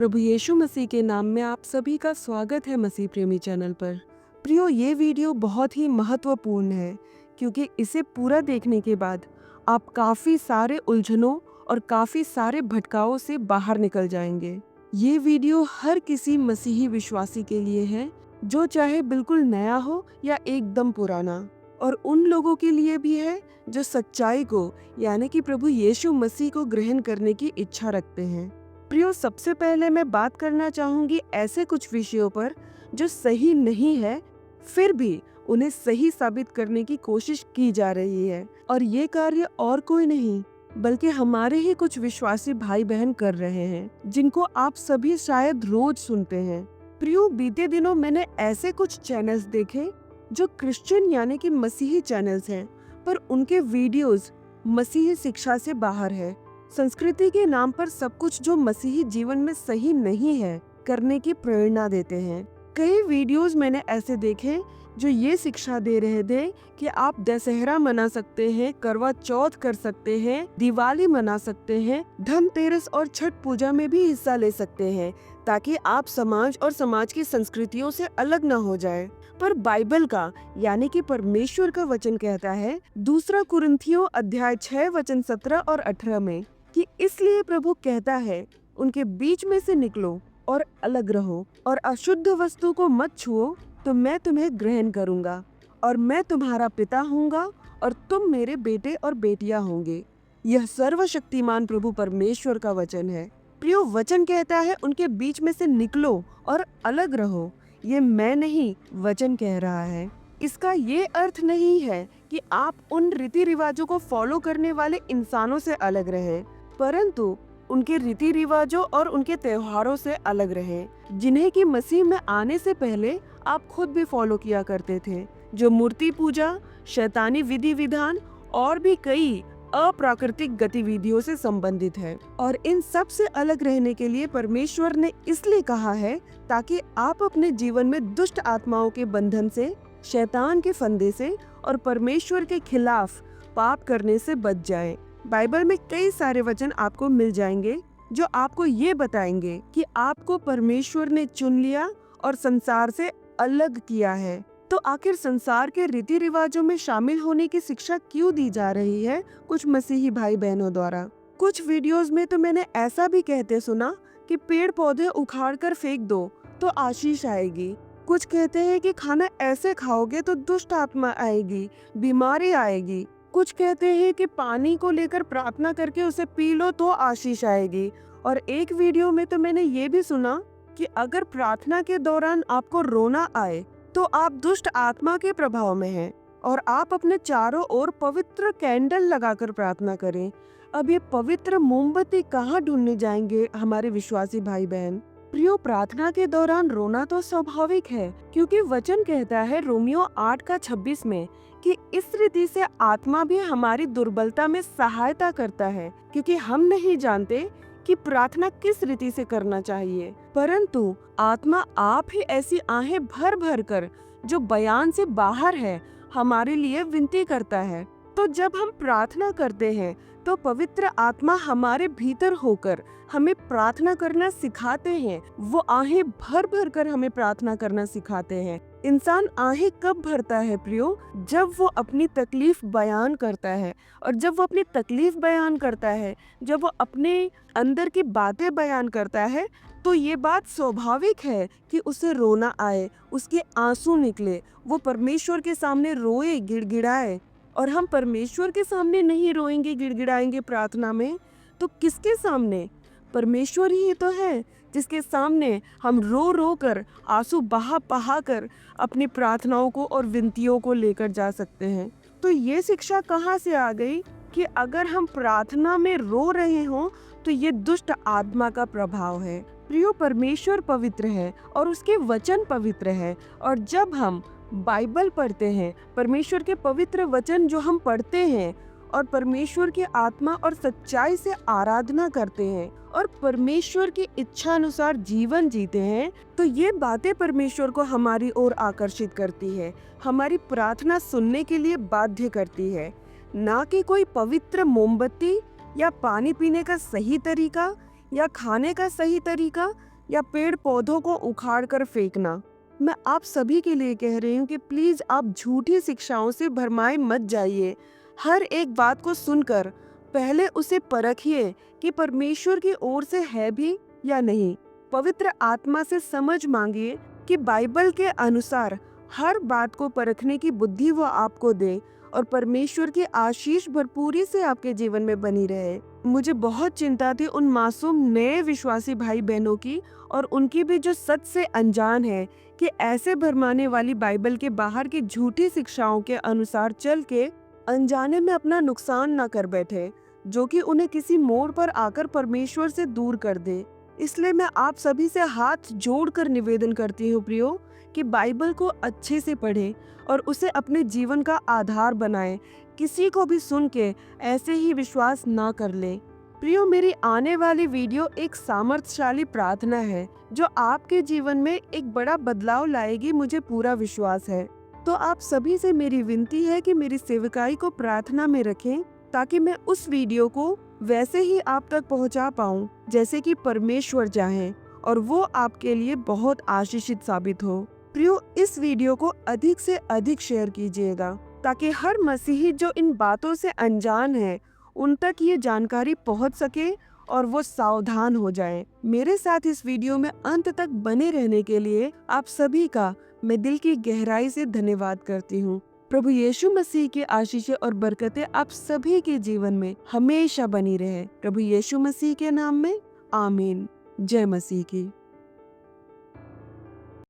प्रभु यीशु मसीह के नाम में आप सभी का स्वागत है मसीह प्रेमी चैनल पर। प्रियो, ये वीडियो बहुत ही महत्वपूर्ण है क्योंकि इसे पूरा देखने के बाद आप काफ़ी सारे उलझनों और काफ़ी सारे भटकावों से बाहर निकल जाएंगे। ये वीडियो हर किसी मसीही विश्वासी के लिए है, जो चाहे बिल्कुल नया हो या एकदम पुराना, और उन लोगों के लिए भी है जो सच्चाई को यानी कि प्रभु यीशु मसीह को ग्रहण करने की इच्छा रखते हैं। प्रियो, सबसे पहले मैं बात करना चाहूंगी ऐसे कुछ विषयों पर जो सही नहीं है, फिर भी उन्हें सही साबित करने की कोशिश की जा रही है, और ये कार्य और कोई नहीं बल्कि हमारे ही कुछ विश्वासी भाई बहन कर रहे हैं, जिनको आप सभी शायद रोज सुनते हैं। प्रियो, बीते दिनों मैंने ऐसे कुछ चैनल्स देखे जो क्रिश्चियन यानी कि मसीही चैनल्स हैं, पर उनके वीडियोस मसीही शिक्षा से बाहर है। संस्कृति के नाम पर सब कुछ जो मसीही जीवन में सही नहीं है करने की प्रेरणा देते हैं। कई वीडियोस मैंने ऐसे देखे जो ये शिक्षा दे रहे थे कि आप दशहरा मना सकते हैं, करवा चौथ कर सकते हैं, दिवाली मना सकते हैं, धनतेरस और छठ पूजा में भी हिस्सा ले सकते हैं, ताकि आप समाज और समाज की संस्कृतियों से अलग न हो जाए। पर बाइबल का यानी कि परमेश्वर का वचन कहता है, दूसरा कुरिन्थियों अध्याय 6 वचन 17 और 18 में, कि इसलिए प्रभु कहता है, उनके बीच में से निकलो और अलग रहो, और अशुद्ध वस्तु को मत छुओ, तो मैं तुम्हें ग्रहण करूंगा, और मैं तुम्हारा पिता होऊंगा और तुम मेरे बेटे और बेटियां होंगे। यह सर्वशक्तिमान प्रभु परमेश्वर का वचन है। प्रियो, वचन कहता है उनके बीच में से निकलो और अलग रहो। ये मैं नहीं, वचन कह रहा है। इसका ये अर्थ नहीं है कि आप उन रीति रिवाजों को फॉलो करने वाले इंसानों से अलग रहें, परंतु उनके रीति रिवाजों और उनके त्योहारों से अलग रहें, जिन्हें कि मसीह में आने से पहले आप खुद भी फॉलो किया करते थे, जो मूर्ति पूजा, शैतानी विधि विधान और भी कई अप्राकृतिक गतिविधियों से संबंधित है। और इन सब से अलग रहने के लिए परमेश्वर ने इसलिए कहा है ताकि आप अपने जीवन में दुष्ट आत्माओं के बंधन से, शैतान के फंदे से और परमेश्वर के खिलाफ पाप करने से बच जाएं। बाइबल में कई सारे वचन आपको मिल जाएंगे जो आपको ये बताएंगे कि आपको परमेश्वर ने चुन लिया और संसार से अलग किया है। तो आखिर संसार के रीति रिवाजों में शामिल होने की शिक्षा क्यों दी जा रही है कुछ मसीही भाई बहनों द्वारा? कुछ वीडियोस में तो मैंने ऐसा भी कहते सुना कि पेड़ पौधे उखाड़ कर फेंक दो तो आशीष आएगी। कुछ कहते हैं कि खाना ऐसे खाओगे तो दुष्ट आत्मा आएगी, बीमारी आएगी। कुछ कहते हैं कि पानी को लेकर प्रार्थना करके उसे पी लो तो आशीष आएगी। और एक वीडियो में तो मैंने ये भी सुना कि अगर प्रार्थना के दौरान आपको रोना आए तो आप दुष्ट आत्मा के प्रभाव में हैं, और आप अपने चारों ओर पवित्र कैंडल लगाकर प्रार्थना करें। अब ये पवित्र मोमबत्ती कहाँ ढूंढने जाएंगे हमारे विश्वासी भाई बहन? प्रियो, प्रार्थना के दौरान रोना तो स्वाभाविक है, क्योंकि वचन कहता है रोमियो 8:26 में कि इस रीति से आत्मा भी हमारी दुर्बलता में सहायता करता है, क्योंकि हम नहीं जानते कि प्रार्थना किस रीति से करना चाहिए, परंतु आत्मा आप ही ऐसी आहें भर भर कर जो बयान से बाहर है हमारे लिए विनती करता है। तो जब हम प्रार्थना करते हैं तो पवित्र आत्मा हमारे भीतर होकर हमें प्रार्थना करना सिखाते हैं। वो आहें भर भर कर हमें प्रार्थना करना सिखाते हैं। इंसान आहें कब भरता है प्रियो? जब वो अपनी तकलीफ बयान करता है, और जब वो अपनी तकलीफ बयान करता है, जब वो अपने अंदर की बातें बयान करता है, तो ये बात स्वाभाविक है कि उसे रोना आए, उसके आंसू निकले, वो परमेश्वर के सामने रोए, गिड़गिड़ाए। और हम परमेश्वर के सामने नहीं रोएंगे, गिड़गिड़ाएंगे प्रार्थना में, तो किसके सामने? परमेश्वर ही तो है जिसके सामने हम रो रो कर, आंसू बहा बहा कर अपनी प्रार्थनाओं को और विनतियों को लेकर जा सकते हैं। तो ये शिक्षा कहाँ से आ गई कि अगर हम प्रार्थना में रो रहे हों तो ये दुष्ट आत्मा का प्रभाव है? प्रियो, परमेश्वर पवित्र है और उसके वचन पवित्र है, और जब हम बाइबल पढ़ते हैं, परमेश्वर के पवित्र वचन जो हम पढ़ते हैं और परमेश्वर की आत्मा और सच्चाई से आराधना करते हैं और परमेश्वर की इच्छा अनुसार जीवन जीते हैं, तो ये बातें परमेश्वर को हमारी ओर आकर्षित करती है, हमारी प्रार्थना सुनने के लिए बाध्य करती है। ना कि कोई पवित्र मोमबत्ती या पानी पीने का सही तरीका या खाने का सही तरीका या पेड़ पौधों को उखाड़ कर फेंकना। मैं आप सभी के लिए कह रही हूँ कि प्लीज आप झूठी शिक्षाओं से भरमाए मत जाइए। हर एक बात को सुनकर पहले उसे परखिए कि परमेश्वर की ओर से है भी या नहीं। पवित्र आत्मा से समझ मांगिए कि बाइबल के अनुसार हर बात को परखने की बुद्धि वो आपको दे और परमेश्वर की आशीष भरपूरी से आपके जीवन में बनी रहे। मुझे बहुत चिंता थी उन मासूम नए विश्वासी भाई बहनों की और उनकी भी जो सच से अनजान है कि ऐसे भरमाने वाली बाइबल के बाहर की झूठी शिक्षाओं के अनुसार चल के अनजाने में अपना नुकसान ना कर बैठे, जो कि उन्हें किसी मोड़ पर आकर परमेश्वर से दूर कर दे। इसलिए मैं आप सभी से हाथ जोड़कर निवेदन करती हूँ प्रियो कि बाइबल को अच्छे से पढ़ें और उसे अपने जीवन का आधार बनाएं। किसी को भी सुन के ऐसे ही विश्वास ना कर ले। प्रियो, मेरी आने वाली वीडियो एक सामर्थ्यशाली प्रार्थना है जो आपके जीवन में एक बड़ा बदलाव लाएगी, मुझे पूरा विश्वास है। तो आप सभी से मेरी विनती है कि मेरी सेवकाई को प्रार्थना में रखें ताकि मैं उस वीडियो को वैसे ही आप तक पहुंचा पाऊं जैसे कि परमेश्वर चाहे और वो आपके लिए बहुत आशीषित साबित हो। प्रियो, इस वीडियो को अधिक से अधिक शेयर कीजिएगा ताकि हर मसीही जो इन बातों से अनजान है उन तक ये जानकारी पहुंच सके और वो सावधान हो जाएं। मेरे साथ इस वीडियो में अंत तक बने रहने के लिए आप सभी का मैं दिल की गहराई से धन्यवाद करती हूँ। प्रभु यीशु मसीह की आशीषें और बरकतें आप सभी के जीवन में हमेशा बनी रहे। प्रभु यीशु मसीह के नाम में आमीन। जय मसीह की।